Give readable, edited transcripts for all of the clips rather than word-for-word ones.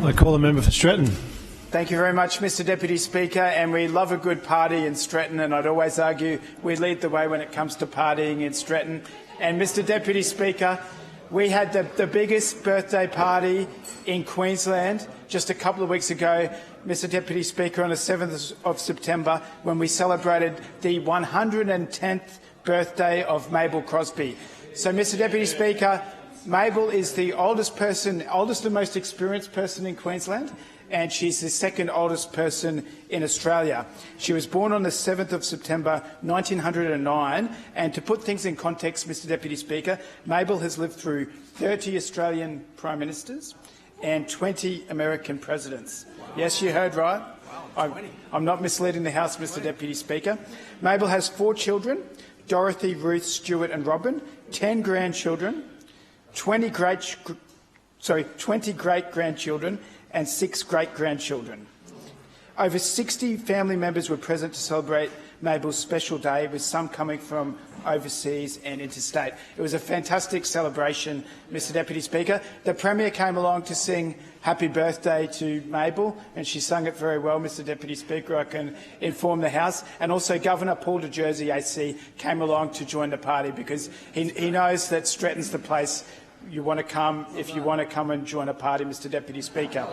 I call the member for Stretton. Thank you very much, Mr Deputy Speaker, and we love a good party in Stretton, and I'd always argue we lead the way when it comes to partying in Stretton. And Mr Deputy Speaker, we had the biggest birthday party in Queensland just a couple of weeks ago, Mr Deputy Speaker, on the 7th of September, when we celebrated the 110th birthday of Mabel Crosby. So, Mr Deputy Speaker, Mabel is the oldest and most experienced person in Queensland, and she's the second oldest person in Australia. She was born on the 7th of September 1909, and to put things in context, Mr Deputy Speaker, Mabel has lived through 30 Australian Prime Ministers and 20 American presidents. Yes, you heard right. I'm not misleading the House, Mr Deputy Speaker. Mabel has 4 children, Dorothy, Ruth, Stuart and Robin, 10 grandchildren, 20 great-grandchildren and 6 great-grandchildren. Over 60 family members were present to celebrate Mabel's special day, with some coming from overseas and interstate. It was a fantastic celebration, Mr Deputy Speaker. The Premier came along to sing happy birthday to Mabel, and she sung it very well, Mr Deputy Speaker, I can inform the House. And also Governor Paul de Jersey AC came along to join the party, because he knows that Stretton's the place you want to come if you want to come and join a party, Mr Deputy Speaker.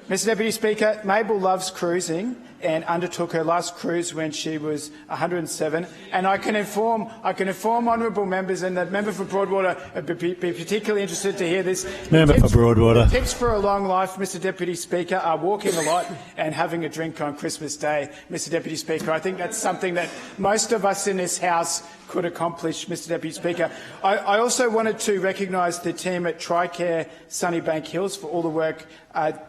Mr Deputy Speaker, Mabel loves cruising and undertook her last cruise when she was 107. And I can inform honourable members, and the member for Broadwater would be particularly interested to hear this. Member for Broadwater. Tips for a long life, Mr Deputy Speaker, are walking a lot and having a drink on Christmas Day, Mr Deputy Speaker. I think that's something that most of us in this House could accomplish, Mr Deputy Speaker. I also wanted to recognise the team at TRICARE Sunnybank Hills for all the work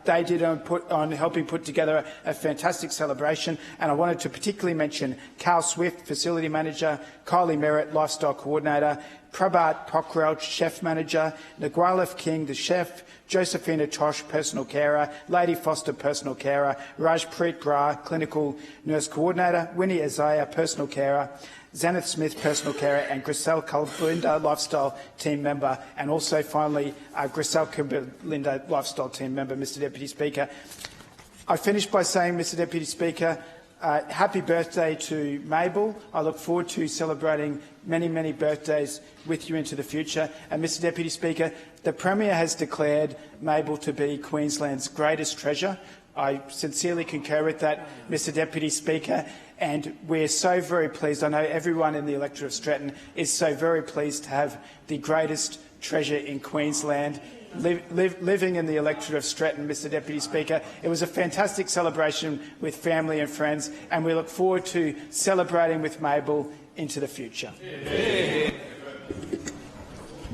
they did on helping put together a fantastic celebration, and I wanted to particularly mention Carl Swift, Facility Manager, Kylie Merritt, Lifestyle Coordinator, Prabhat Pokral, Chef Manager, Nagualef King, the Chef, Josephina Tosh, Personal Carer, Lady Foster, Personal Carer, Rajpreet Brar, Clinical Nurse Coordinator, Winnie Isaiah, Personal Carer, Zaneth Smith, Personal Carer, and Griselle Kalinda, Lifestyle Team Member, and also finally Griselle Kalinda, Lifestyle Team Member, Mr Deputy Speaker. I finish by saying, Mr Deputy Speaker, happy birthday to Mabel. I look forward to celebrating many, many birthdays with you into the future. And Mr Deputy Speaker, the Premier has declared Mabel to be Queensland's greatest treasure. I sincerely concur with that, Mr Deputy Speaker, and we're so very pleased. I know everyone in the electorate of Stretton is so very pleased to have the greatest treasure in Queensland living in the electorate of Stretton, Mr Deputy Speaker. It was a fantastic celebration with family and friends, and we look forward to celebrating with Mabel into the future. Yeah.